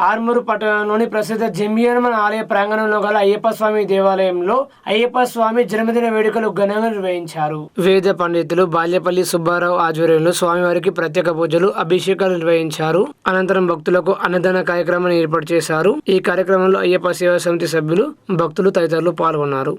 ఆర్మూరు పట్టణంలోని ప్రసిద్ధ జంబియనమన్ ఆలయ ప్రాంగణంలో గల అయ్యప్ప స్వామి దేవాలయంలో అయ్యప్ప స్వామి జన్మదిన వేడుకలు ఘనంగా నిర్వహించారు. వేద పండితులు బాల్యపల్లి సుబ్బారావు ఆధ్వర్యంలో స్వామివారికి ప్రత్యేక పూజలు, అభిషేకాలు నిర్వహించారు. అనంతరం భక్తులకు అన్నదాన కార్యక్రమాన్ని ఏర్పాటు చేశారు. ఈ కార్యక్రమంలో అయ్యప్ప సేవా సమితి సభ్యులు, భక్తులు తదితరులు పాల్గొన్నారు.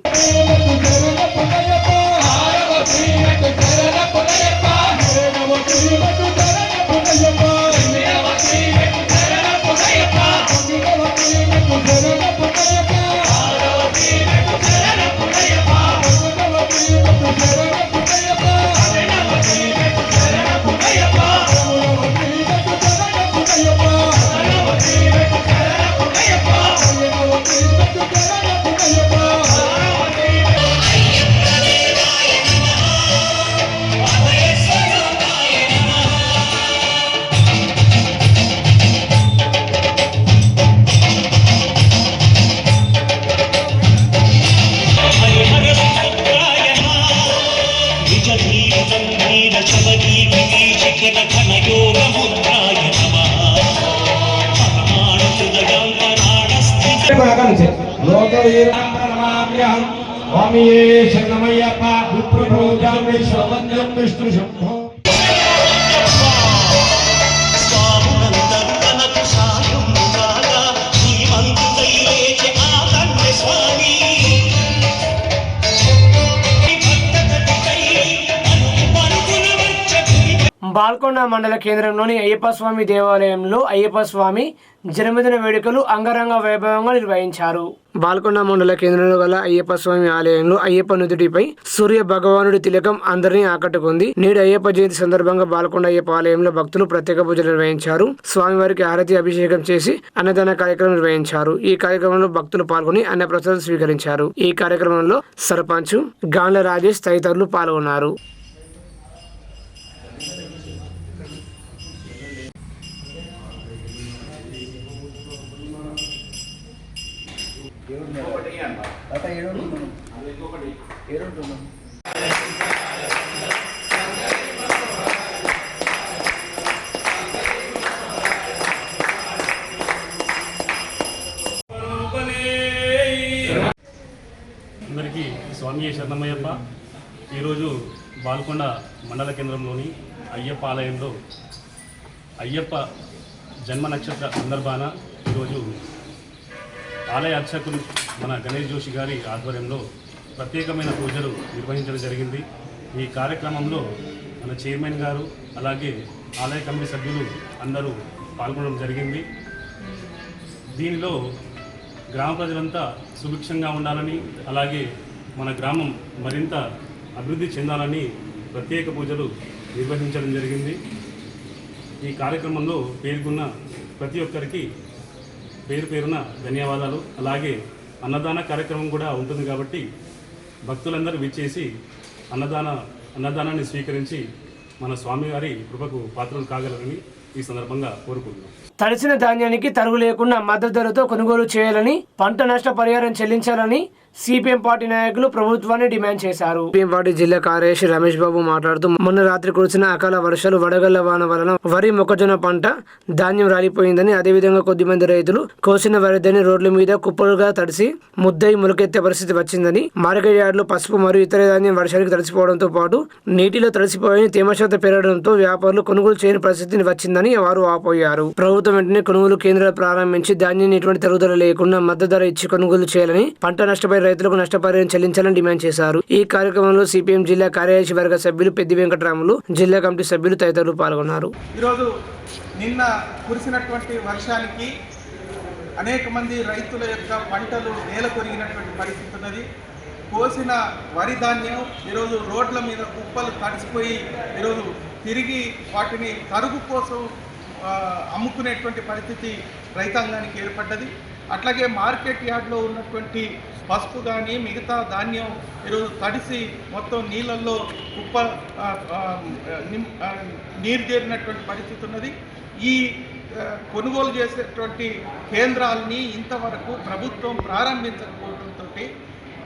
బాల్కొండ మండల కేంద్రంలోని అయ్యప్ప స్వామి దేవాలయంలో అయ్యప్ప స్వామి జన్మదిన వేడుకలు అంగరంగ వైభవంగా నిర్వహించారు. బాల్కొండ మండల కేంద్రంలో గల అయ్యప్ప స్వామి ఆలయంలో అయ్యప్ప నుదుటిపై సూర్య భగవానుడి తిలకం అందరినీ ఆకట్టుకుంది. నేడు అయ్యప్ప జయంతి సందర్భంగా బాల్కొండ అయ్యప్ప ఆలయంలో భక్తులు ప్రత్యేక పూజలు నిర్వహించారు. స్వామివారికి హారతి అభిషేకం చేసి అన్నదాన కార్యక్రమం నిర్వహించారు. ఈ కార్యక్రమంలో భక్తులు పాల్గొని అన్నప్రసాదం స్వీకరించారు. ఈ కార్యక్రమంలో సర్పంచ్ గాండ్ల రాజేష్ తదితరులు పాల్గొన్నారు. అందరికీ స్వామి శరణమయ్యప్ప. ఈరోజు బాల్కొండ మండల కేంద్రంలోని అయ్యప్ప ఆలయంలో అయ్యప్ప జన్మ నక్షత్ర సందర్భాన ఈరోజు ఆలయ అర్చకులు మన గణేష్ జోషి గారి ఆధ్వర్యంలో ప్రత్యేకమైన పూజలు నిర్వహించడం జరిగింది. ఈ కార్యక్రమంలో మన చైర్మన్ గారు అలాగే ఆలయ కమిటీ సభ్యులు అందరూ పాల్గొనడం జరిగింది. దీనిలో గ్రామ ప్రజలంతా సుభిక్షంగా ఉండాలని అలాగే మన గ్రామం మరింత అభివృద్ధి చెందాలని ప్రత్యేక పూజలు నిర్వహించడం జరిగింది. ఈ కార్యక్రమంలో పేర్కొన్న ప్రతి ఒక్కరికి పేరు పేరున ధన్యవాదాలు. అలాగే అన్నదాన కార్యక్రమం కూడా ఉంటుంది కాబట్టి భక్తులందరూ విచ్చేసి అన్నదానాన్ని స్వీకరించి మన స్వామివారి కృపకు పాత్రలు కాగలరని ఈ సందర్భంగా కోరుకుంటున్నాం. తడిసిన ధాన్యానికి తరుగు లేకుండా మద్దతు ధరతో కొనుగోలు చేయాలని, పంట నష్ట పరిహారం చెల్లించాలని సిపిఎం పార్టీ నాయకులు ప్రభుత్వాన్ని డిమాండ్ చేశారు. సిపిఎం పార్టీ జిల్లా కార్యదర్శి రమేష్ బాబు మాట్లాడుతూ మొన్న రాత్రి కురిసిన అకాల వర్షాలు, వడగళ్ల వాన వలన వరి, మొక్కజొన్న పంట ధాన్యం రాలిపోయిందని, అదేవిధంగా కొద్దిమంది రైతులు కోసిన వరిదని రోడ్ల మీద కుప్పలుగా తడిసి ముద్దై మొలకెత్తే పరిస్థితి వచ్చిందని, మార్కెట్ యార్డులో పసుపు మరియు ఇతర ధాన్యం వర్షానికి తడిసిపోవడంతో పాటు నీటిలో తడిసిపోయి తేమ శాతం పెరగడంతో వ్యాపారులు కొనుగోలు చేయని పరిస్థితి వచ్చిందని వారు ఆపోయారు. ప్రభుత్వం వెంటనే కొనుగోలు కేంద్రాలు ప్రారంభించి ధాన్యాన్ని ఎటువంటి తరుగుదల లేకుండా మద్దతు ధర ఇచ్చి కొనుగోలు చేయాలని, పంట నష్టపోయిన రైతులకు నష్టపరిహారం చెల్లించాలని డిమాండ్ చేశారు. ఈ కార్యక్రమంలో సిపిఎం జిల్లా కార్యదర్శి వర్గ సభ్యులు పెద్ది వెంకటరాములు, జిల్లా కమిటీ సభ్యులు తదితరులు పాల్గొన్నారు. ఈరోజు నిన్న కురిసినటువంటి వర్షానికి అనేక మంది రైతుల యొక్క పంటలు నేల కొరిగినటువంటి పరిస్థితి ఉన్నది. కోసిన వరి ధాన్యం ఈరోజు రోడ్ల మీద కుప్పలు తడిసిపోయి ఈరోజు తిరిగి వాటిని తరుగు కోసం అమ్ముకునేటువంటి పరిస్థితి రైతాంగానికి ఏర్పడ్డది. అట్లాగే మార్కెట్ యార్డ్లో ఉన్నటువంటి పసుపు కానీ మిగతా ధాన్యం ఈరోజు తడిసి మొత్తం నీళ్ళల్లో కుప్ప నీరు చేరినటువంటి పరిస్థితి ఉన్నది. ఈ కొనుగోలు చేసేటువంటి కేంద్రాలని ఇంతవరకు ప్రభుత్వం ప్రారంభించకపోవడంతో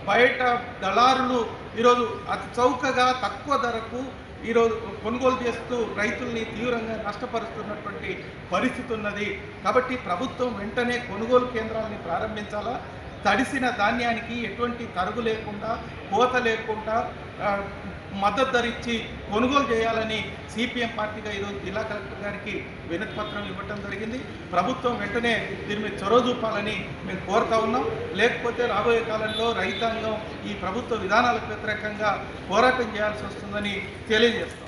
బయట దళారులు ఈరోజు అతి చౌకగా తక్కువ ధరకు ఈరోజు కొనుగోలు చేస్తూ రైతుల్ని తీవ్రంగా నష్టపరుస్తున్నటువంటి పరిస్థితి ఉన్నది. కాబట్టి ప్రభుత్వం వెంటనే కొనుగోలు కేంద్రాలని ప్రారంభించాలా, తడిసిన ధాన్యానికి ఎటువంటి తరుగు లేకుండా, కోత లేకుండా మద్దతు ధర ఇచ్చి కొనుగోలు చేయాలని సిపిఎం పార్టీగా ఈరోజు జిల్లా కలెక్టర్ గారికి వినతి పత్రం ఇవ్వటం జరిగింది. ప్రభుత్వం వెంటనే దీని మీద చొరవ చూపాలని మేము కోరుతా ఉన్నాం. లేకపోతే రాబోయే కాలంలో రైతాంగం ఈ ప్రభుత్వ విధానాలకు వ్యతిరేకంగా పోరాటం చేయాల్సి వస్తుందని తెలియజేస్తాం.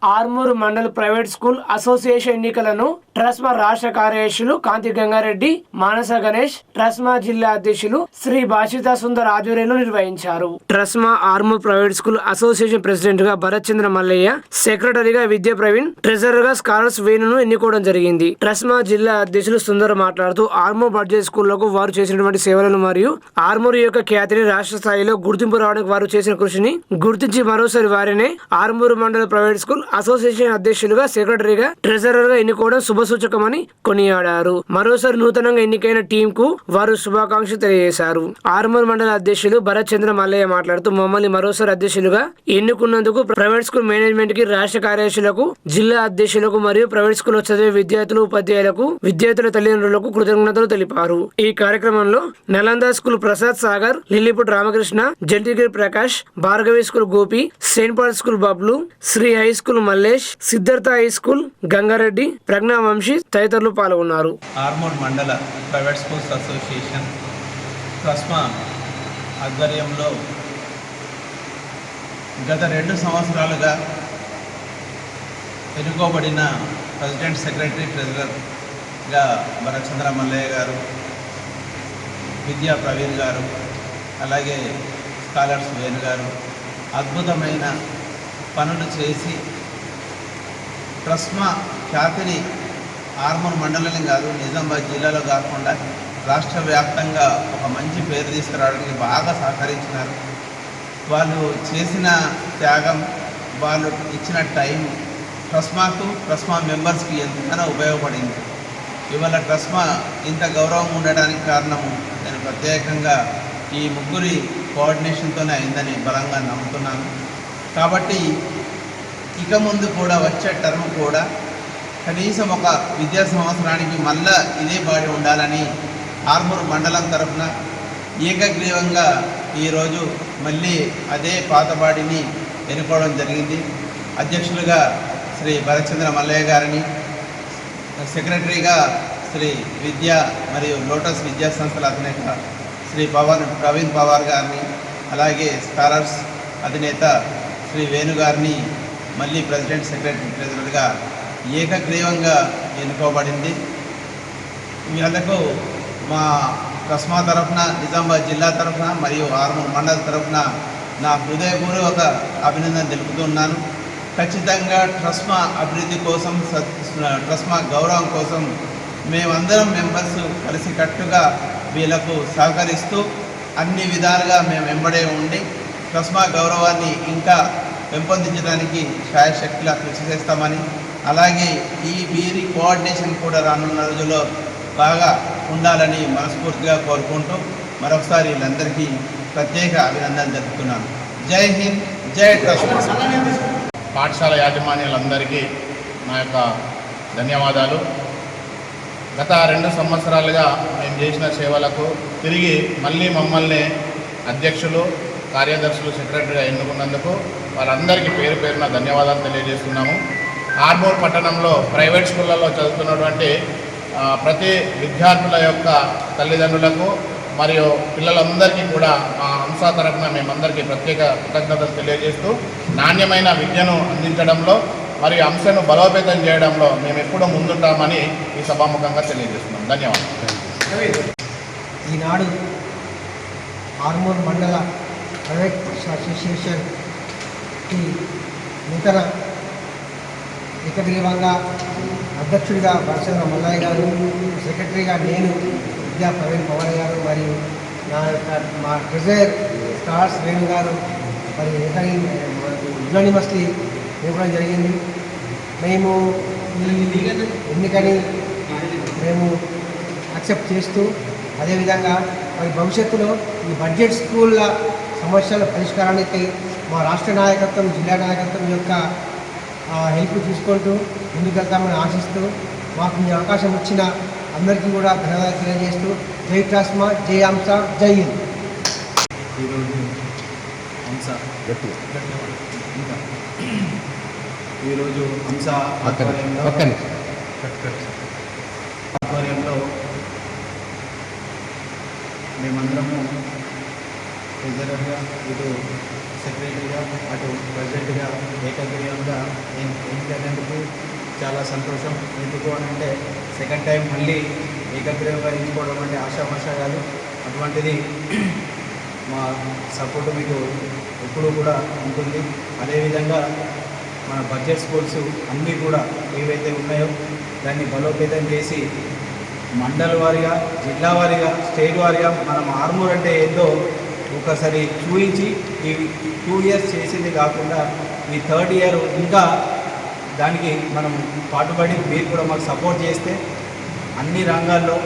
Armur mandal private school association ఎన్నికలను ట్రస్మా రాష్ట్ర కార్యదర్శులు కాంతి గంగారెడ్డి, మానస గణేష్, ట్రస్మా జిల్లా అధ్యక్షులు శ్రీ భాషితా సుందర్ ఆధ్వర్యంలో నిర్వహించారు. TRSMA Armoor private school association president గా భరత్ చంద్ర మల్లయ్య, సెక్రటరీగా విద్యా ప్రవీణ్, ట్రెజరర్ గా స్కాలర్స్ వేణును ఎన్నుకోవడం జరిగింది. ట్రస్మా జిల్లా అధ్యక్షులు సుందర్ మాట్లాడుతూ ఆర్మూర్ బడ్జెట్ స్కూళ్లకు వారు చేసినటువంటి సేవలను మరియు ఆర్మూర్ యొక్క ఖ్యాతిని రాష్ట్ర స్థాయిలో గుర్తింపు రావడానికి వారు చేసిన కృషిని గుర్తించి మరోసారి వారినే ఆర్మూరు మండల ప్రైవేట్ స్కూల్ అసోసియేషన్ అధ్యక్షులుగా, సెక్రటరీగా, ట్రెజరర్ గా ఎన్నుకోవడం శుభసూచకమని కొనియాడారు. మరోసారి నూతనంగా ఎన్నికైన టీం కు వారు శుభాకాంక్షలు తెలియజేశారు. ఆర్మూర్ మండల అధ్యక్షులు భరత్ చంద్ర మల్లయ్య మాట్లాడుతూ మమ్మల్ని మరోసారి అధ్యక్షులుగా ఎన్నుకున్నందుకు ప్రైవేట్ స్కూల్ మేనేజ్మెంట్ కి, రాష్ట్ర కార్యదర్శులకు, జిల్లా అధ్యక్షులకు మరియు ప్రైవేట్ స్కూల్లో చదివే విద్యార్థులు, ఉపాధ్యాయులకు, విద్యార్థుల తల్లిదండ్రులకు కృతజ్ఞతలు తెలిపారు. ఈ కార్యక్రమంలో Nalanda school Prasad Sagar, Lilliput Ramakrishna, Jantigiri Prakash, Bhargavi school Gopi, Saint Paul school Bablu, Sri high school Mallesh, Siddhartha high school Gangareddy, Pragna Vamshi తదితరులు పాల్గొన్నారు. ఆర్మూర్ మండల ప్రైవేట్ స్కూల్స్ అసోసియేషన్ ట్రస్మా ఆధ్వర్యంలో గత 2 సంవత్సరాలుగా ఎన్నుకోబడిన ప్రెసిడెంట్, సెక్రటరీ, ట్రెజరర్గా భరత్ చంద్ర మల్లయ్య గారు, విద్యా ప్రవీణ్ గారు, అలాగే స్కాలర్స్ వేణు గారు అద్భుతమైన పనులు చేసి ట్రస్మా ఖ్యాతిని ఆర్మూర్ మండలం కాదు, నిజామాబాద్ జిల్లాలో కాకుండా రాష్ట్ర వ్యాప్తంగా ఒక మంచి పేరు తీసుకురావడానికి బాగా సహకరించినారు. వాళ్ళు చేసిన త్యాగం, వాళ్ళు ఇచ్చిన టైం ట్రస్మాకు, ట్రస్మా మెంబర్స్కి ఎంతగానో ఉపయోగపడింది. ఇవాళ ట్రస్మా ఇంత గౌరవం ఉండడానికి కారణము నేను ప్రత్యేకంగా ఈ ముగ్గురి కోఆర్డినేషన్తోనే అయిందని బలంగా నమ్ముతున్నాను. కాబట్టి ఇక ముందు కూడా వచ్చే టర్మ్ కూడా కనీసం ఒక విద్యా సంవత్సరానికి మళ్ళా ఇదే బాడీ ఉండాలని ఆర్మూర్ మండలం తరఫున ఏకగ్రీవంగా ఈరోజు మళ్ళీ అదే పాత బాడీని ఎన్నుకోవడం జరిగింది. అధ్యక్షులుగా శ్రీ భరత్చంద్ర మల్లయ్య గారిని, సెక్రటరీగా శ్రీ విద్యా మరియు లోటస్ విద్యా సంస్థల అధినేత శ్రీ ప్రవీణ్ పవార్ గారిని, అలాగే స్కాలర్స్ అధినేత శ్రీ వేణు గారిని మళ్ళీ ప్రెసిడెంట్, సెక్రటరీ, ట్రెజరర్గా ఏకగ్రీవంగా ఎన్నుకోబడింది. వీళ్ళకు మా ట్రస్మా తరఫున, నిజామాబాద్ జిల్లా తరఫున మరియు ఆర్మూర్ మండల తరఫున నా హృదయపూర్వక అభినందన తెలుపుతున్నాను. ఖచ్చితంగా ట్రస్మా అభివృద్ధి కోసం, ట్రస్మా గౌరవం కోసం మేమందరం మెంబర్స్ కలిసికట్టుగా వీళ్ళకు సహకరిస్తూ అన్ని విధాలుగా మేము వెంబడే ఉండి ట్రస్మా గౌరవాన్ని ఇంకా పెంపొందించడానికి శాయశక్తిలా కృషి చేస్తామని, అలాగే ఈ వీరి కోఆర్డినేషన్ కూడా రానున్న రోజుల్లో బాగా ఉండాలని మనస్ఫూర్తిగా కోరుకుంటూ మరొకసారి వీళ్ళందరికీ ప్రత్యేక అభినందనలు తెలుపుతున్నాను. జై హింద్, జై ట్రస్మా. పాఠశాల యాజమాన్యాలందరికీ నా యొక్క ధన్యవాదాలు. గత 2 సంవత్సరాలుగా మేము చేసిన సేవలకు తిరిగి మళ్ళీ మమ్మల్ని అధ్యక్షులు, కార్యదర్శులు, సెక్రటరీగా ఎన్నుకున్నందుకు వాళ్ళందరికీ పేరు పేరున ధన్యవాదాలు తెలియజేస్తున్నాము. ఆర్మూర్ పట్టణంలో ప్రైవేట్ స్కూళ్ళల్లో చదువుతున్నటువంటి ప్రతి విద్యార్థుల యొక్క తల్లిదండ్రులకు మరియు పిల్లలందరికీ కూడా మా అంశ తరఫున మేమందరికీ ప్రత్యేక కృతజ్ఞతలు తెలియజేస్తూ నాణ్యమైన విద్యను అందించడంలో మరియు అంశను బలోపేతం చేయడంలో మేము ఎప్పుడూ ముందుంటామని ఈ సభాముఖంగా తెలియజేస్తున్నాం. ధన్యవాదాలు. ఈనాడు ఆర్మూర్ మండల ప్రైవేట్ అసోసియేషన్కి నూతన ఏకగ్రీవంగా అధ్యక్షుడిగా భరత్చంద్ర మల్లయ్య గారు, సెక్రటరీగా నేను, విద్యా ప్రవీణ్ పవన్ గారు మరియు నా యొక్క మా ట్రెజరర్ స్కాలర్స్ వేణు గారు మరి యునానిమస్లీ ఇవ్వడం జరిగింది. మేము ఈ ఎన్నికని మేము యాక్సెప్ట్ చేస్తూ అదేవిధంగా మరి భవిష్యత్తులో ఈ బడ్జెట్ స్కూళ్ళ సమస్యల పరిష్కారానికి మా రాష్ట్ర నాయకత్వం జిల్లా నాయకత్వం యొక్క హెల్ప్ తీసుకుంటూ ముందుకెళ్తామని ఆశిస్తూ మాకు ఈ అవకాశం ఇచ్చిన అందరికీ కూడా ధన్యవాదాలు తెలియజేస్తూ జై ట్రాస్మా, జై అంశ, జై హింద్. ఈరోజు హంస ఈరోజు హంస ఆధ్వర్యంలో మేమందరము ట్రెజరర్గా, ఇటు సెక్రటరీగా, అటు ప్రెసిడెంట్గా ఏకగ్రీవంగా ఎన్నికైనందుకు చాలా సంతోషం. ఎందుకు అని అంటే సెకండ్ టైం మళ్ళీ ఏకగ్రీవంగా ఎంచుకోవడం అంటే ఆశామాషా కాదు. అటువంటిది మా సపోర్ట్ మీకు ఎప్పుడూ కూడా ఉంటుంది. అదేవిధంగా మన బడ్జెట్ స్కూల్స్ అన్నీ కూడా ఏవైతే ఉన్నాయో దాన్ని బలోపేతం చేసి మండల వారీగా, జిల్లా వారీగా, స్టేట్ వారీగా మనం ఆర్మూర్ అంటే ఏందో ఒకసారి చూపించి ఈ 2 years చేసింది కాకుండా ఈ 3rd year ఇంకా దానికి మనం పాటుపడి మీరు కూడా మాకు సపోర్ట్ చేస్తే అన్ని రంగాల్లో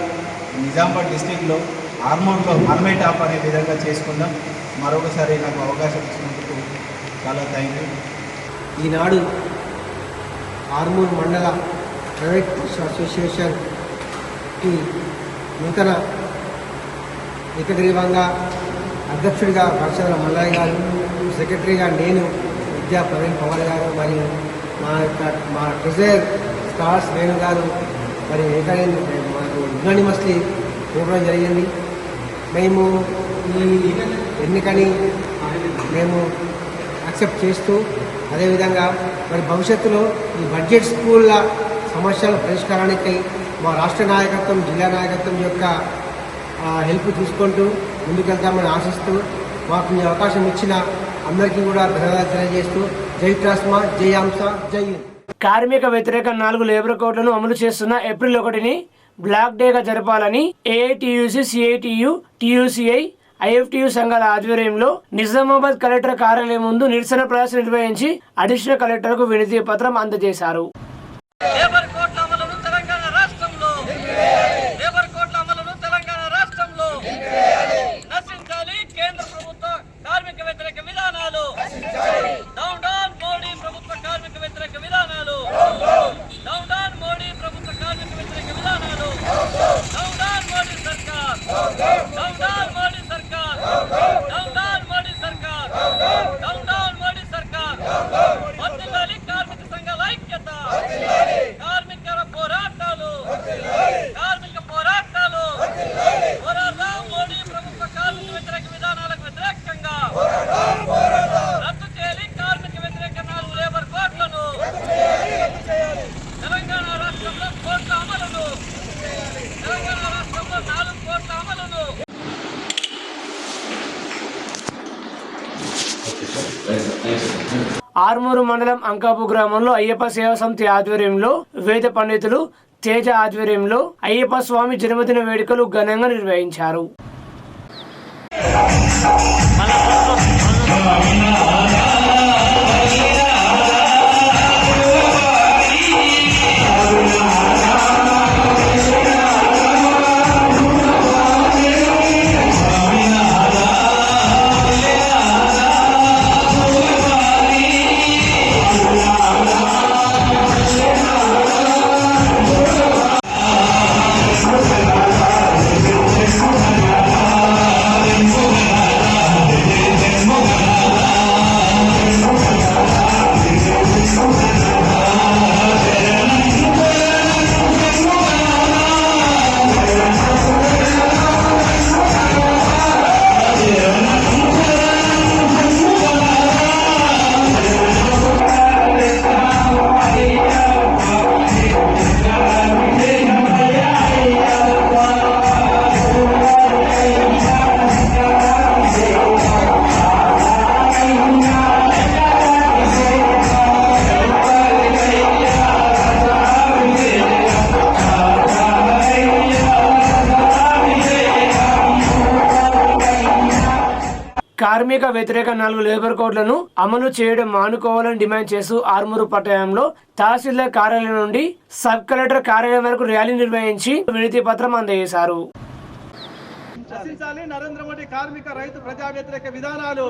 నిజామాబాద్ డిస్టిక్లో ఆర్మూర్లో మనమే టాప్ అనే విధంగా చేసుకుందాం. మరొకసారి నాకు అవకాశం ఇచ్చినందుకు చాలా థ్యాంక్ యూ. ఈనాడు ఆర్మూర్ మండల ప్రైవేట్ అసోసియేషన్కి నూతన ఏకగ్రీవంగా అధ్యక్షుడిగా వర్షల మల్లయ్య గారు, సెక్రటరీగా నేను విద్యా ప్రవీణ్ పవర్ గారు మరియు మా ట్రెజరర్ స్టార్స్ వేణు గారు మరి మాకు యునానిమస్లీ ఇవ్వడం జరిగింది. మేము ఈ ఎన్నికని మేము యాక్సెప్ట్ చేస్తూ అదేవిధంగా మరి భవిష్యత్తులో ఈ బడ్జెట్ స్కూళ్ళ సమస్యల పరిష్కారానికి మా రాష్ట్ర నాయకత్వం జిల్లా నాయకత్వం యొక్క హెల్ప్ తీసుకుంటూ ముందుకెళ్తామని ఆశిస్తూ మాకు ఈ అవకాశం ఇచ్చిన అందరికీ కూడా ధన్యవాదాలు తెలియజేస్తూ జై ట్రాస్మా, జై అంశ, జై హింద్. కార్మిక వ్యతిరేక 4 లేబర్ కోడ్లను అమలు చేస్తున్న ఏప్రిల్ 1ని బ్లాక్ డేగా జరపాలని ఏఐటియుసి, సిఐటియు, టియుసిఐ, ఐఎఫ్టియు సంఘాల ఆధ్వర్యంలో నిజామాబాద్ కలెక్టర్ కార్యాలయం ముందు నిరసన ప్రదర్శన నిర్వహించి అడిషనల్ కలెక్టర్కు వినతి పత్రం అందజేశారు. లేబర్ కోడ్ల అమలును తెలంగాణ రాష్ట్రంలో లేబర్ కోడ్ల అమలును తెలంగాణ రాష్ట్రంలో నశించాలి. కేంద్ర ప్రభుత్వ కార్మిక వ్యతిరేక విధానాలు డౌన్ డౌన్ మోడీ ప్రభుత్వ కార్మిక వ్యతిరేక విధానాలు డౌన్ డౌన్ మోడీ ప్రభుత్వ కార్మిక వ్యతిరేక విధానాలు డౌన్ డౌన్ మోడీ సర్కార్ డౌన్ డౌన్ మోడీ సర్కార్ డౌన్ డౌన్ మోడీ సర్కార్ డౌన్ డౌన్ మోడీ సర్కార్. వర్ధిల్లాలి కార్మిక సంఘాల ఐక్యత, కార్మిక పోరాటాలు పోరాడదాం మోడీ ప్రభుత్వ కార్మిక వ్యతిరేక విధానాలకు వ్యతిరేకంగా. రద్దు చేయాలి కార్మిక వ్యతిరేక 4 లేబర్ కోడ్లను. తెలంగాణ రాష్ట్రంలో కోడ్ల అమలును, తెలంగాణ రాష్ట్రంలో 4 కోడ్ల అమలును. ఆర్మూరు మండలం అంకాపు గ్రామంలో అయ్యప్ప సేవా సమితి ఆధ్వర్యంలో వేద పండితులు తేజ ఆధ్వర్యంలో అయ్యప్ప స్వామి జన్మదిన వేడుకలు ఘనంగా నిర్వహించారు. కార్మిక వ్యతిరేక 4 లేబర్ కోడ్లను అమలు చేయడం మానుకోవాలని డిమాండ్ చేస్తూ ఆర్మూరు పట్టణంలో తహసీల్దార్ కార్యాలయం నుండి సబ్ కలెక్టర్ కార్యాలయం వరకు ర్యాలీ నిర్వహించి వినతి పత్రం అందజేశారు. నశించాలి నరేంద్ర మోడీ కార్మిక రైతు ప్రజా వ్యతిరేక విధానాలు.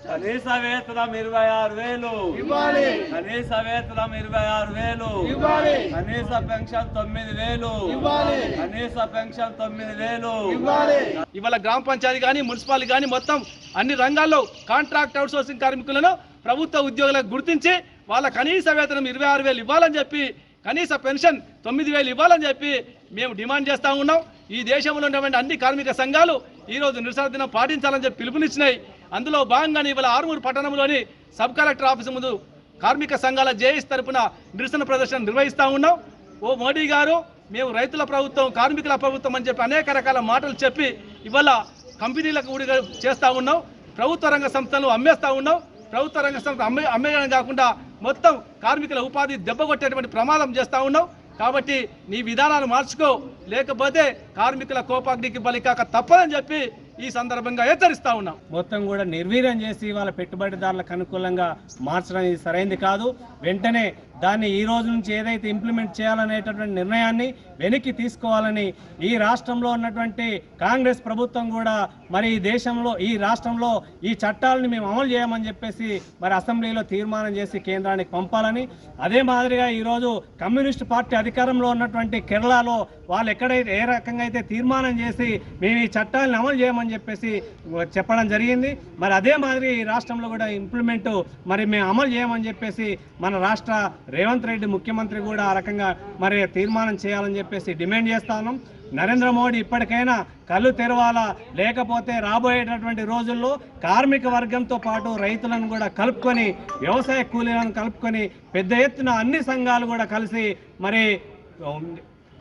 కనీస వేతనం 26,000 ఇవ్వాలి. కనీస వేతనం 26,000 ఇవ్వాలి. కనీస పెన్షన్ 9,000 ఇవ్వాలి. కనీస పెన్షన్ 9,000 ఇవ్వాలి. ఇవాళ గ్రామ పంచాయతీ కానీ మున్సిపాలిటీ కానీ మొత్తం అన్ని రంగాల్లో కాంట్రాక్ట్ అవుట్సోర్సింగ్ కార్మికులను ప్రభుత్వ ఉద్యోగులకు గుర్తించి వాళ్ళ కనీస వేతనం 26,000 ఇవ్వాలని చెప్పి, కనీస పెన్షన్ 9,000 ఇవ్వాలని చెప్పి మేము డిమాండ్ చేస్తూ ఉన్నాం. ఈ దేశంలో ఉన్నటువంటి అన్ని కార్మిక సంఘాలు ఈరోజు నిరసన దినం పాటించాలని చెప్పి పిలుపునిచ్చినాయి. అందులో భాగంగానే ఇవాళ ఆర్మూరు పట్టణంలోని సబ్ కలెక్టర్ ఆఫీసు ముందు కార్మిక సంఘాల జేఏసీ తరపున నిరసన ప్రదర్శన నిర్వహిస్తూ ఉన్నాం. ఓ మోడీ గారు, మేము రైతుల ప్రభుత్వం, కార్మికుల ప్రభుత్వం అని చెప్పి అనేక రకాల మాటలు చెప్పి ఇవాళ కంపెనీలకు కూడా చేస్తూ ఉన్నాం. ప్రభుత్వ రంగ సంస్థలను అమ్మేస్తూ ఉన్నాం. ప్రభుత్వ రంగ సంస్థ అమ్మేయడం కాకుండా మొత్తం కార్మికుల ఉపాధి దెబ్బకొట్టేటువంటి ప్రమాదం చేస్తూ ఉన్నాం. కాబట్టి నీ విధానాలు మార్చుకో, లేకపోతే కార్మికుల కోపాగ్నికి బలికాక తప్పదని చెప్పి ఈ సందర్భంగా హెచ్చరిస్తా ఉన్నాం. మొత్తం కూడా నిర్వీర్యం చేసి వాళ్ళ పెట్టుబడిదారులకు అనుకూలంగా మార్చడం ఇది సరైనది కాదు. వెంటనే దాన్ని ఈ రోజు నుంచి ఏదైతే ఇంప్లిమెంట్ చేయాలనేటటువంటి నిర్ణయాన్ని వెనక్కి తీసుకోవాలని ఈ రాష్ట్రంలో ఉన్నటువంటి కాంగ్రెస్ ప్రభుత్వం కూడా మరి ఈ దేశంలో, ఈ రాష్ట్రంలో ఈ చట్టాలను మేము అమలు చేయమని చెప్పేసి మరి అసెంబ్లీలో తీర్మానం చేసి కేంద్రానికి పంపాలని, అదే మాదిరిగా ఈరోజు కమ్యూనిస్ట్ పార్టీ అధికారంలో ఉన్నటువంటి కేరళలో వాళ్ళు ఎక్కడైతే ఏ రకంగా అయితే తీర్మానం చేసి మేము ఈ చట్టాలను అమలు చేయమని చెప్పేసి చెప్పడం జరిగింది. మరి అదే మాదిరి ఈ రాష్ట్రంలో కూడా ఇంప్లిమెంట్ మరి మేము అమలు చేయమని చెప్పేసి మన రాష్ట్ర రేవంత్ రెడ్డి ముఖ్యమంత్రి కూడా ఆ రకంగా మరి తీర్మానం చేయాలని చెప్పేసి డిమాండ్ చేస్తా ఉన్నాం. నరేంద్ర మోడీ ఇప్పటికైనా కళ్ళు తెరవాలా, లేకపోతే రాబోయేటటువంటి రోజుల్లో కార్మిక వర్గంతో పాటు రైతులను కూడా కలుపుకొని, వ్యవసాయ కూలీలను కలుపుకొని పెద్ద ఎత్తున అన్ని సంఘాలు కూడా కలిసి మరి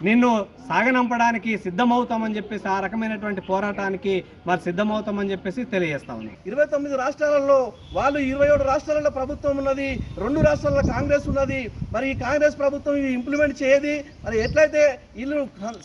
నిన్ను సాగనంపడానికి సిద్ధమవుతామని చెప్పేసి, ఆ రకమైనటువంటి పోరాటానికి మరి సిద్ధమవుతామని చెప్పేసి తెలియజేస్తా ఉన్నాం. 29 రాష్ట్రాలలో వాళ్ళు 27 రాష్ట్రాలలో ప్రభుత్వం ఉన్నది, 2 రాష్ట్రాలలో కాంగ్రెస్ ఉన్నది. మరి ఈ కాంగ్రెస్ ప్రభుత్వం ఇవి ఇంప్లిమెంట్ చేయది. మరి ఎట్లయితే వీళ్ళు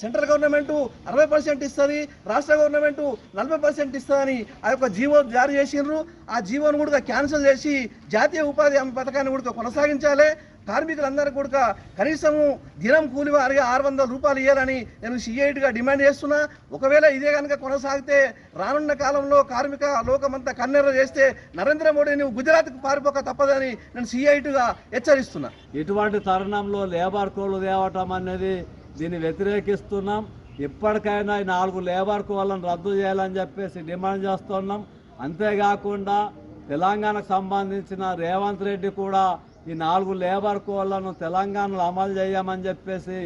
సెంట్రల్ గవర్నమెంట్ 60% ఇస్తుంది, రాష్ట్ర గవర్నమెంట్ 40% ఇస్తుందని ఆ యొక్క జీవో జారీ చేసిండ్రు. ఆ జీవోను కూడా క్యాన్సిల్ చేసి జాతీయ ఉపాధి హామీ పథకాన్ని కూడా కొనసాగించాలి. కార్మికులందరికీ కూడా కనీసము దినం కూలి వారిగా 600 రూపాయలు ఇవ్వాలని నేను సిఐటిగా డిమాండ్ చేస్తున్నా. ఒకవేళ ఇదే కనుక కొనసాగితే రానున్న కాలంలో కార్మిక లోకమంతా కన్నెర్ర చేస్తే నరేంద్ర మోడీ నువ్వు గుజరాత్కు పారిపోక తప్పదని నేను సిఐటిగా హెచ్చరిస్తున్నా. ఇటువంటి తరుణంలో లేబర్ కోడ్లు తేవటం అనేది దీన్ని వ్యతిరేకిస్తున్నాం. ఇప్పటికైనా 4 లేబర్ కోడ్లను రద్దు చేయాలని చెప్పేసి డిమాండ్ చేస్తున్నాం. అంతేకాకుండా తెలంగాణకు సంబంధించిన రేవంత్ రెడ్డి కూడా ఈ 4 లేబర్ కోడ్లను తెలంగాణలో అమలు చేయమని చెప్పేసి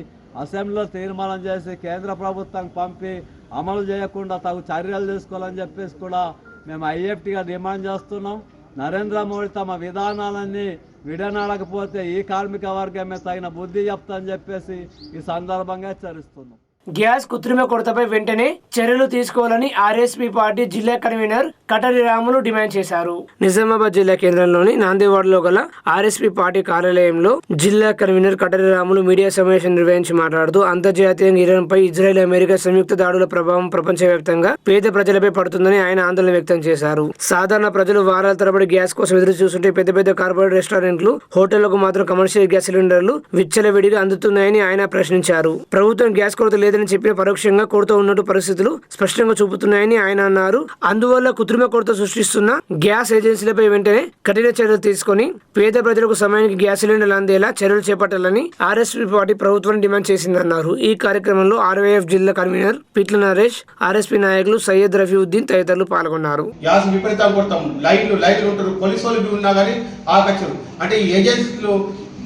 అసెంబ్లీలో తీర్మానం చేసి కేంద్ర ప్రభుత్వానికి పంపి అమలు చేయకుండా తగు చర్యలు తీసుకోవాలని చెప్పేసి కూడా మేము ఐఎఫ్టీగా డిమాండ్ చేస్తున్నాం. నరేంద్ర మోడీ తమ విధానాలన్నీ విడనాడకపోతే ఈ కార్మిక వర్గమే తగిన బుద్ధి చెప్తామని చెప్పేసి ఈ సందర్భంగా హెచ్చరిస్తున్నాం. గ్యాస్ కృత్రిమ కొరతపై వెంటనే చర్యలు తీసుకోవాలని ఆర్ఎస్పీ పార్టీ జిల్లా కన్వీనర్ కటరి రాములు డిమాండ్ చేశారు. నిజామాబాద్ జిల్లా కేంద్రంలోని నాందేవాడలో గల ఆర్ఎస్పీ పార్టీ కార్యాలయంలో జిల్లా కన్వీనర్ కటరి రాములు మీడియా సమావేశం నిర్వహించి మాట్లాడుతూ అంతర్జాతీయంగా ఇరాన్పై ఇజ్రాయెల్, అమెరికా సంయుక్త దాడుల ప్రభావం ప్రపంచవ్యాప్తంగా పేద ప్రజలపై పడుతుందని ఆయన ఆందోళన వ్యక్తం చేశారు. సాధారణ ప్రజలు వారాల తరబడి గ్యాస్ కోసం ఎదురు చూస్తుంటే పెద్ద పెద్ద కార్పొరేట్ రెస్టారెంట్లు, హోటళ్లకు మాత్రం కమర్షియల్ గ్యాస్ సిలిండర్లు విచ్చలవిడిగా అందుతున్నాయని ఆయన ప్రశ్నించారు. ప్రభుత్వం గ్యాస్ కొరత లేదని చెప్పిన పరోక్షంగా కొరత ఉన్నట్టు పరిస్థితులు స్పష్టంగా చూపుతున్నాయని ఆయన అన్నారు. అందువల్ల కృత్రిమ కొరత సృష్టిస్తున్న గ్యాస్ ఏజెన్సీలపై వెంటనే కఠిన చర్యలు తీసుకుని పేద ప్రజలకు సమయానికి గ్యాస్ సిలిండర్లు అందేలా చర్యలు చేపట్టాలని ఆర్ఎస్పీ పార్టీ ప్రభుత్వాన్ని డిమాండ్ చేసిందన్నారు. ఈ కార్యక్రమంలో ఆర్వైఎఫ్ జిల్లా కన్వీనర్ పిట్ల నరేష్, ఆర్ఎస్పీ నాయకులు సయ్యద్ రఫీవుద్దీన్ తదితరులు పాల్గొన్నారు. గ్యాస్ విపరీతంగా కొడతాం, లైన్లు ఉంటారు, పోలీసు వాళ్ళు ఉన్నా కానీ ఆకచ్చరు. అంటే ఈ ఏజెన్సీలు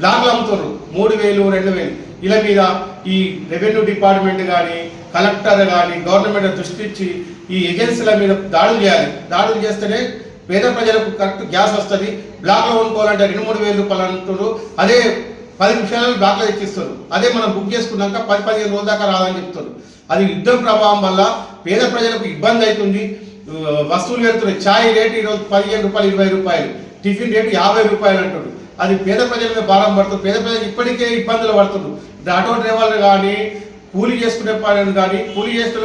బ్లాక్లు అమ్ముతారు 3,000, 2,000 ఇలా మీద ఈ రెవెన్యూ డిపార్ట్మెంట్ కానీ, కలెక్టర్ కానీ గవర్నమెంట్ దృష్టి ఇచ్చి ఈ ఏజెన్సీల మీద దాడులు చేయాలి. దాడులు చేస్తేనే పేద ప్రజలకు కరెక్ట్ గ్యాస్ వస్తుంది. బ్లాక్లో కొనుక్కోవాలంటే 2-3 రూపాయలు అంటున్నారు. అదే 10 నిమిషాలలో బ్లాక్లో ఇచ్చిస్తారు. అదే మనం బుక్ చేసుకున్నాక 10-15 రోజుల దాకా రాదని చెప్తారు. అది యుద్ధం ప్రభావం వల్ల పేద ప్రజలకు ఇబ్బంది అవుతుంది. వస్తువులు పెడుతున్నాయి. ఛాయ్ రేటు ఈరోజు 15 రూపాయలు, 20 రూపాయలు, టిఫిన్ రేటు 50 రూపాయలు అంటారు. అది పేద ప్రజల మీద భారం పడుతుంది. పేద ప్రజలు ఇప్పటికే ఇబ్బందులు పడుతున్నారు. ఆటో డ్రైవర్లు కానీ, కూలీ చేసుకునే పని కానీ, కూలీ రేటు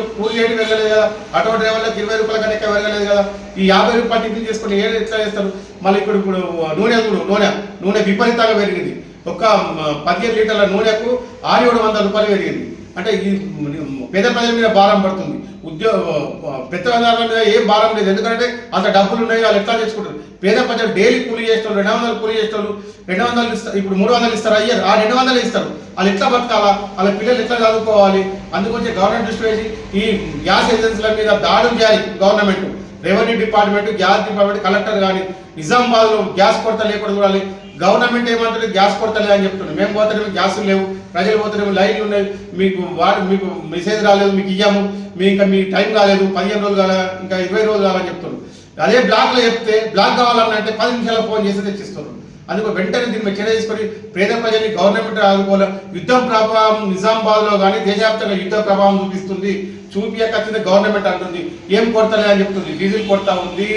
వెళ్ళలేదు కదా, ఆటో డ్రైవర్లకు 20 రూపాయల కన్నా ఎక్కువ వెళ్ళలేదు కదా. ఈ 50 రూపాయలు టిఫిన్ చేసుకుని ఎట్లా చేస్తారు? మళ్ళీ ఇప్పుడు నూనె విపరీతంగా పెరిగింది. ఒక 15 లీటర్ల నూనెకు 600-700 రూపాయలు పెరిగింది. అంటే ఈ పేద ప్రజల మీద భారం పడుతుంది. పెద్దదారుల మీద ఏం భారం లేదు, ఎందుకంటే అంత డబ్బులు ఉన్నాయి, వాళ్ళు ఎట్లా చేసుకుంటారు. పేద ప్రజలు డైలీ కూలీ చేసేవాళ్ళు, 200 కూలీ చేసేవాళ్ళు 200 ఇస్తారు, ఇప్పుడు 300 ఇస్తారు, అయ్యారు ఆ 200 ఇస్తారు. వాళ్ళు ఎట్లా బతకాలా, వాళ్ళ పిల్లలు ఎట్లా చదువుకోవాలి. అందుకొచ్చి గవర్నమెంట్ దృష్టి వేసి ఈ గ్యాస్ ఏజెన్సీల మీద దాడులు చేయాలి. Government, revenue department, gas department, collector కానీ నిజామాబాద్లో గ్యాస్ కొరత లేకుండా చూడాలి. గవర్నమెంట్ ఏమంటుంది, గ్యాస్ కొరత లేదని చెప్తున్నాం. మేము పోతేనేమో గ్యాసులు లేవు, ప్రజలు పోతేనేమో లైన్లు ఉన్నాయి, మీకు మెసేజ్ రాలేదు, మీకు ఇయ్యాము, మీ టైం కాలేదు, 15 రోజులు కాలే, ఇంకా 20 రోజులు కావాలని చెప్తున్నారు. అదే బ్లాక్లో చెప్తే బ్లాక్ కావాలన్నంటే 10 నిమిషాల ఫోన్ చేసి తెచ్చిస్తున్నారు. అందుకు వెంటనే దీని మీద చర్య తీసుకొని పేద ప్రజల్ని గవర్నమెంట్ ఆదుకోవాలి. యుద్ధం ప్రభావం నిజామాబాద్లో కానీ దేశవ్యాప్తంగా యుద్ధ ప్రభావం చూపిస్తుంది. చూపించకపోతే గవర్నమెంట్ అంటుంది ఏం కొరతలే అని చెప్తుంది. డీజిల్ కొరత ఉంది,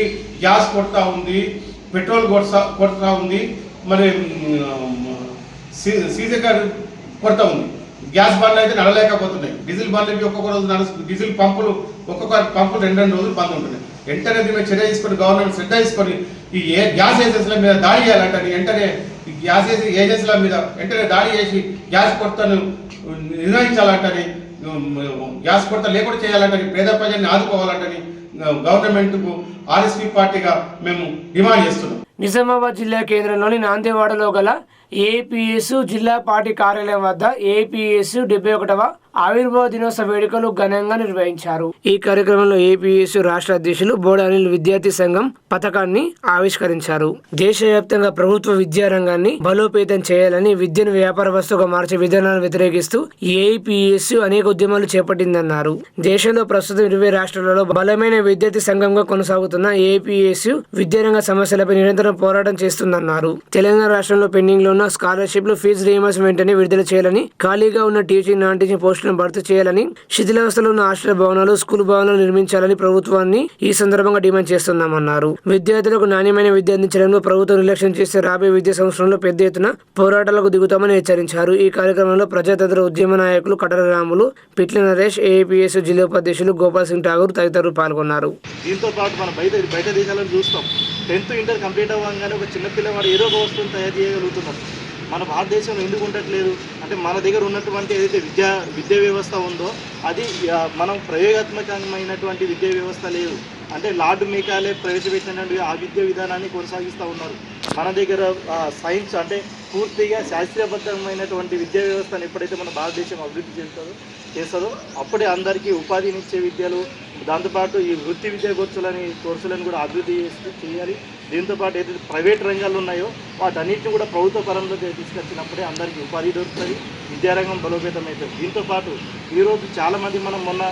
గ్యాస్ కొరత ఉంది, పెట్రోల్ కొరత ఉంది, మరి సీజర్ కొరత ఉంది. గ్యాస్ బండ్లు అయితే నడలేకపోతున్నాయి, డీజిల్ బండ్లు ఒక్కొక్క రోజు నడుస్తుంది. డీజిల్ పంపులు ఒక్కొక్క పంపులు 2 రోజులు బంద్ ఉంటున్నాయి. వెంటనే దీని చర్య తీసుకొని గవర్నమెంట్ శ్రద్ధ తీసుకొని ఈ గ్యాస్ ఏజెన్సీల మీద దాడి చేయాలంటే వెంటనే ఈ గ్యాస్ ఏజెన్సీల మీద వెంటనే దాడి చేసి గ్యాస్ కొరతను నిర్వహించాలంటని, గ్యాస్ కొరత లేకుండా చేయాలంటని, పేద ప్రజల్ని ఆదుకోవాలంటని గవర్నమెంట్కు ఆర్ఎస్పీ పార్టీగా మేము డిమాండ్ చేస్తున్నాం. నిజామాబాద్ జిల్లా కేంద్రంలోని నాందేవాడలో గల ఏపీఎస్ జిల్లా పార్టీ కార్యాలయం వద్ద ఏపీఎస్ 71వ ఆవిర్భావ దినోత్సవ వేడుకలు ఘనంగా నిర్వహించారు. ఈ కార్యక్రమంలో ఏపీఎస్ రాష్ట్ర అధ్యక్షులు బోడే అనిల్ విద్యార్థి సంఘం పథకాన్ని ఆవిష్కరించారు. దేశవ్యాప్తంగా ప్రభుత్వ విద్యారంగాన్ని బలోపేతం చేయాలని, విద్యను వ్యాపార వస్తువుగా మార్చే విధానాలను వ్యతిరేకిస్తూ ఏపీఎస్ అనేక ఉద్యమాలు చేపట్టిందన్నారు. దేశంలో ప్రస్తుతం 20 రాష్ట్రాలలో బలమైన విద్యార్థి సంఘంగా కొనసాగుతున్న ఏపీఎస్ విద్యారంగ సమస్యలపై నిరంతరం పోరాటం చేస్తుందన్నారు. తెలంగాణ రాష్ట్రంలో పెండింగ్ లో ఉన్న స్కాలర్షిప్లు, ఫీజు రీయింబర్స్మెంట్ వెంటనే విడుదల చేయాలని, ఖాళీగా ఉన్న టీచింగ్, నాన్ టీచింగ్ పోస్టులను భర్తీ చేయాలని, శిథిలావస్థలో ఉన్న హాస్టల్ భవనాలు, స్కూల్ భవనాలు నిర్మించాలని ప్రభుత్వాన్ని ఈ సందర్భంగా డిమాండ్ చేస్తున్నామన్నారు. విద్యార్థులకు నాణ్యమైన విద్య అందించడంలో ప్రభుత్వం నిర్లక్ష్యం చేస్తే రాబోయే విద్యా సంవత్సరంలో పెద్ద ఎత్తున పోరాటాలకు దిగుతామని హెచ్చరించారు. ఈ కార్యక్రమంలో ప్రజాతంత్ర ఉద్యమ నాయకులు కటర రాములు, పిట్ల నరేష్, ఏపీఎస్ జిల్లా ఉపాధ్యక్షులు గోపాల్ సింగ్ ఠాగూర్ తదితరులు పాల్గొన్నారు. దీంతో పాటు మనం బయట దేశాలను చూస్తాం. 10th ఇంటర్ కంప్లీట్ అవ్వగానే ఒక చిన్న పిల్లవాడు ఏదో ఒక వస్తువును తయారు చేయగలుగుతున్నారు. మన భారతదేశంలో ఎందుకు ఉండట్లేదు అంటే మన దగ్గర ఉన్నటువంటి ఏదైతే విద్యా వ్యవస్థ ఉందో అది మనం ప్రయోగాత్మకమైనటువంటి విద్యా వ్యవస్థ లేదు. అంటే లార్డ్ మెకాలే ప్రవేశపెట్టినటువంటి ఆ విద్యా విధానాన్ని కొనసాగిస్తూ ఉన్నారు. మన దగ్గర సైన్స్ అంటే పూర్తిగా శాస్త్రీయబద్ధమైనటువంటి విద్యా వ్యవస్థను ఎప్పుడైతే మన భారతదేశం అభివృద్ధి చేస్తుందో అప్పుడే అందరికీ ఉపాధినిచ్చే విద్యలు, దాంతోపాటు ఈ వృత్తి విద్యా కోర్సులను కూడా అభివృద్ధి చేయాలి. దీంతోపాటు ఏదైతే ప్రైవేట్ రంగాలు ఉన్నాయో వాటన్నిటిని కూడా ప్రభుత్వ పరంలో తీసుకొచ్చినప్పుడే అందరికీ ఉపాధి దొరుకుతుంది, విద్యారంగం బలోపేతం అవుతుంది. దీంతోపాటు ఈరోజు చాలామంది మనం మొన్న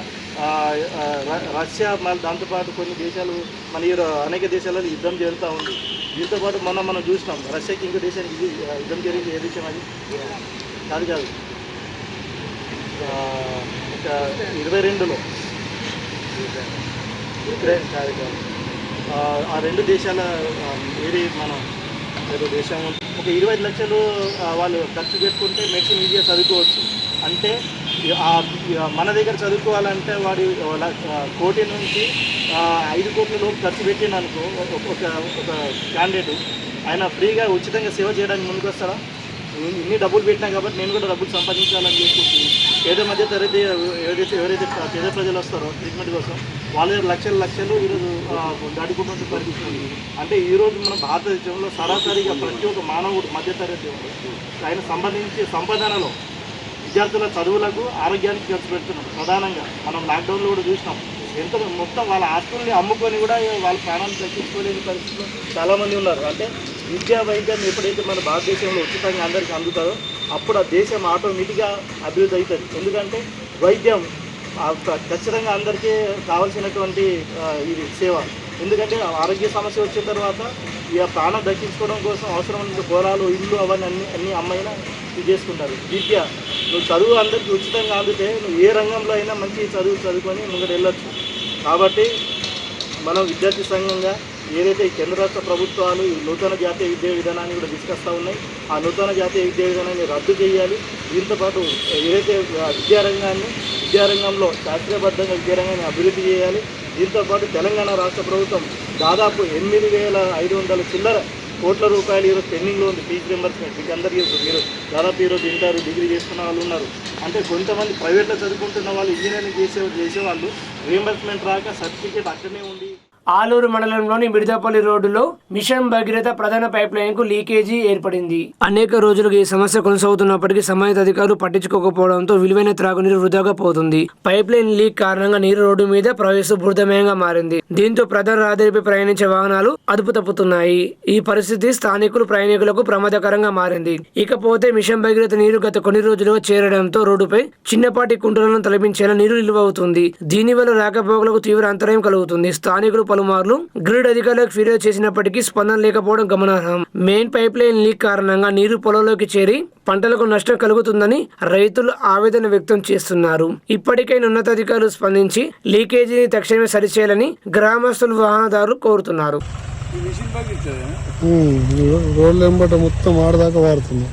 రష్యా, దాంతోపాటు కొన్ని దేశాలు మన అనేక దేశాలలో యుద్ధం జరుగుతూ ఉంది. దీంతోపాటు మనం చూసినాం రష్యాకి ఇంకో దేశానికి యుద్ధం జరిగింది. ఏ దేశం అది కాదు 22లో యుక్రెయిన్ కాదు. ఆ 2 దేశాల ఏది మన ఏదో దేశం ఒక 25 లక్షలు వాళ్ళు ఖర్చు పెట్టుకుంటే మెడిసిన్ ఈజీగా చదువుకోవచ్చు. అంటే మన దగ్గర చదువుకోవాలంటే వాడి 1 కోటి నుంచి 5 కోట్ల లోపు ఖర్చు పెట్టిననుకో ఒక క్యాండిడేట్ ఆయన ఫ్రీగా ఉచితంగా సేవ చేయడానికి ముందుకు వస్తారా? ఇన్ని డబ్బులు పెట్టినా కాబట్టి నేను కూడా డబ్బులు సంపాదించాలని చెప్పేసి పేద మధ్య తరగతి ఎవరైతే పేద ప్రజలు వస్తారో ట్రీట్మెంట్ కోసం వాళ్ళ దగ్గర లక్షలు ఈరోజు దాటుకుంటున్న పరిస్థితి ఉంది. అంటే ఈరోజు మన భారతదేశంలో సరాసరిగా ప్రతి ఒక్క మానవుడు మధ్యతరగతి ఆయన సంబంధించి సంపాదనలో విద్యార్థుల చదువులకు, ఆరోగ్యానికి ఖర్చు పెడుతున్నాం. ప్రధానంగా మనం లాక్డౌన్లో కూడా చూసినాం. ఎంత మొత్తం వాళ్ళ ఆస్తుల్ని అమ్ముకొని కూడా వాళ్ళ ప్రాణాలు దక్కించుకోలేని పరిస్థితుల్లో చాలామంది ఉన్నారు. అంటే విద్యా వైద్యం ఎప్పుడైతే మన భారతదేశంలో ఉచితంగా అందరికీ అందుతారో అప్పుడు ఆ దేశం ఆటోమేటిక్గా అభివృద్ధి అవుతుంది. ఎందుకంటే వైద్యం ఖచ్చితంగా అందరికీ కావాల్సినటువంటి ఇది సేవ. ఎందుకంటే ఆరోగ్య సమస్య వచ్చిన తర్వాత ఇక ప్రాణం దక్కించుకోవడం కోసం అవసరమైన పొలాలు, ఇల్లు అవన్నీ అన్నీ అమ్మైనా ఇది చేసుకుంటారు. విద్య నువ్వు చదువు అందరికీ ఉచితంగా అందితే నువ్వు ఏ రంగంలో అయినా మంచి చదువుకొని ముంగడు వెళ్ళొచ్చు. కాబట్టి మనం విద్యార్థి సంఘంగా ఏదైతే ఈ కేంద్ర రాష్ట్ర ప్రభుత్వాలు ఈ నూతన జాతీయ విద్యా విధానాన్ని కూడా తీసుకొస్తూ ఉన్నాయి, ఆ నూతన జాతీయ విద్యా విధానాన్ని రద్దు చేయాలి. దీంతోపాటు ఏదైతే విద్యారంగంలో శాస్త్రీయబద్ధంగా విద్యారంగాన్ని అభివృద్ధి చేయాలి. దీంతోపాటు తెలంగాణ రాష్ట్ర ప్రభుత్వం దాదాపు 8,500 చిల్లర కోట్ల రూపాయలు ఈరోజు పెండింగ్లో ఉంది ఫీజు రింబర్స్మెంట్. మీకు అందరికీ మీరు దాదాపు ఈరోజు ఇంటర్ డిగ్రీ చేసుకున్న వాళ్ళు ఉన్నారు. అంటే కొంతమంది ప్రైవేట్లో చదువుకుంటున్న వాళ్ళు ఇంజనీరింగ్ చేసేవాళ్ళు రీఎంబర్స్మెంట్ రాక సర్టిఫికేట్ అక్కడనే ఉండి. ఆలూరు మండలంలోని మిడదపల్లి రోడ్డులో మిషన్ భగీరథ ప్రధాన పైప్ లైన్ కు లీకేజీ ఏర్పడింది. అనేక రోజులుగా ఈ సమస్య కొనసాగుతున్నప్పటికీ సంబంధిత అధికారులు పట్టించుకోకపోవడంతో విలువైన త్రాగునీరు వృధాగా పోతుంది. పైప్ లైన్ లీక్ కారణంగా నీరు రోడ్డు మీద ప్రవహిస్తూ బురదమయంగా మారింది. దీంతో ప్రధాన రహదారిపై ప్రయాణించే వాహనాలు అదుపు తప్పుతున్నాయి. ఈ పరిస్థితి స్థానికులు ప్రయాణికులకు ప్రమాదకరంగా మారింది. ఇకపోతే మిషన్ భగీరథ నీరు గత కొన్ని రోజులుగా చేరడంతో రోడ్డుపై చిన్నపాటి కుంటలను తలపించేలా నీరు నిల్వ అవుతుంది. దీనివల్ల రాకపోకలకు తీవ్ర అంతరాయం కలుగుతుంది. స్థానికులు పలుమార్లు గ్రిడ్ అధికారులకు ఫిర్యాదు చేసినప్పటికీ స్పందన లేకపోవడం గమనార్హం. మెయిన్ పైప్ లైన్ లీక్ కారణంగా నీరు పొలంలోకి చేరి పంటలకు నష్టం కలుగుతుందని రైతులు ఆవేదన వ్యక్తం చేస్తున్నారు. ఇప్పటికైనా ఉన్నతాధికారులు స్పందించి లీకేజీని తక్షణమే సరిచేయాలని గ్రామస్తులు వాహనదారులు కోరుతున్నారు. రోడ్లు ఎంబట మొత్తం ఆడదాకా వాడుతుంది.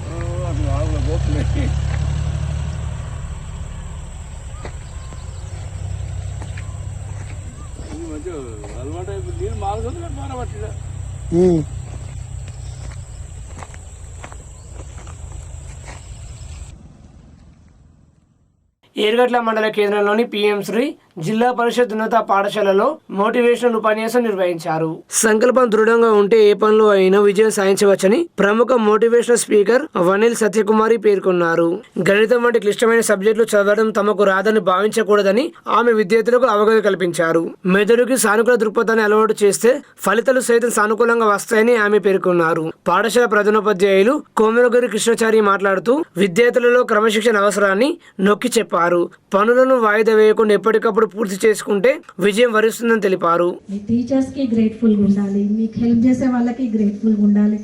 ఏర్గట్ల మండల కేంద్రంలోని పిఎం శ్రీ జిల్లా పరిషత్ ఉన్నత పాఠశాలలో మోటివేషనల్ ఉపన్యాసం నిర్వహించారు. సంకల్పం దృఢంగా ఉంటే ఏ పనిలో అయినా విజయం సాధించవచ్చని ప్రముఖ మోటివేషనల్ స్పీకర్ వనిల్ సత్యకుమారి పేర్కొన్నారు. గణితం వంటి క్లిష్టమైన సబ్జెక్టులు చదవడం తమకు రాదని భావించకూడదని ఆమె విద్యార్థులకు అవగాహన కల్పించారు. మెదడుకి సానుకూల దృక్పథాన్ని అలవాటు చేస్తే ఫలితాలు సైతం సానుకూలంగా వస్తాయని ఆమె పేర్కొన్నారు. పాఠశాల ప్రధానోపాధ్యాయులు కోమరగిరి కృష్ణచారి మాట్లాడుతూ విద్యార్థులలో క్రమశిక్షణ అవసరాన్ని నొక్కి చెప్పారు. పనులను వాయిదా వేయకుండా ఎప్పటికప్పుడు పూర్తి చేసుకుంటే విజయం వరిస్తుందని తెలిపారు. మీ టీచర్స్ కి గ్రేట్ఫుల్ గా ఉండాలి, మీకు హెల్ప్ చేసే వాళ్ళకి గ్రేట్ఫుల్ గా ఉండాలి.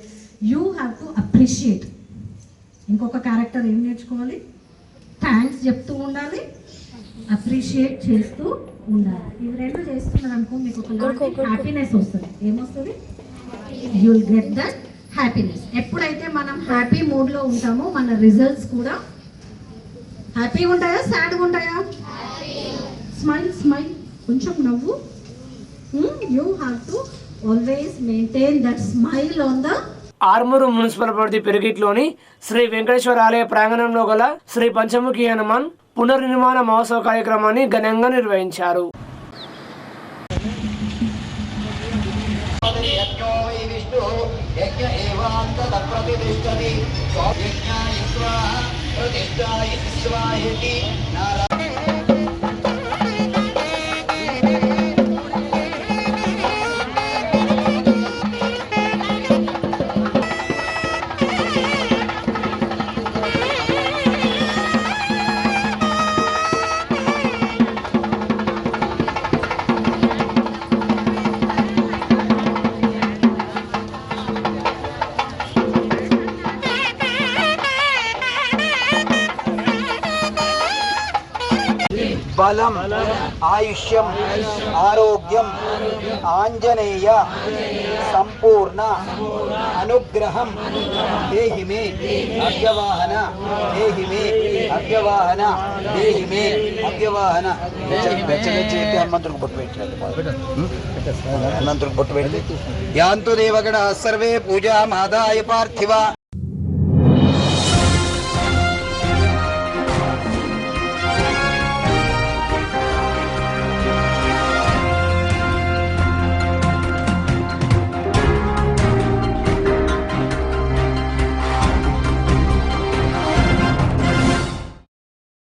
You have to appreciate. ఇంకొక క్యారెక్టర్ ఏం నేర్చుకోవాలి? థ్యాంక్స్ చెప్తూ ఉండాలి, అప్రిషియేట్ చేస్తూ ఉండాలి. ఇవి రెండు చేస్తున్నారు అనుకో మీకు ఒక హ్యాపీనెస్ వస్తుంది. ఏమొస్తుంది? You will get that happiness. ఎప్పుడైతే మనం హ్యాపీ మూడ్లో ఉంటామో మన రిజల్ట్స్ కూడా హ్యాపీగా ఉంటాయా, సాడ్గా ఉంటాయా? స్మైల్ స్మైల్, కొంచెం నవ్వు. You have to always maintain that smile on the. Armur municipal పరిధి పెరిగిట్లోని శ్రీ వెంకటేశ్వర ఆలయ ప్రాంగణంలో గల శ్రీ పంచముఖి హనుమాన్ పునర్నిర్మాణ మహోత్సవ కార్యక్రమాన్ని ఘనంగా నిర్వహించారు. బలం ఆయుష్యం ఆరోగ్యం ఆంజనేయ సంపూర్ణ అనుగ్రహం దేహి మే అవ్యవాహన దేహి మే అవ్యవాహన దేహి మే అవ్యవాహన. హనుమంతుడికి బొట్టు పెట్టినట్టు హనుమంతుడికి బొట్టు పెడితే యాంతు దేవగణ సర్వే పూజా మాదాయ పార్థివ.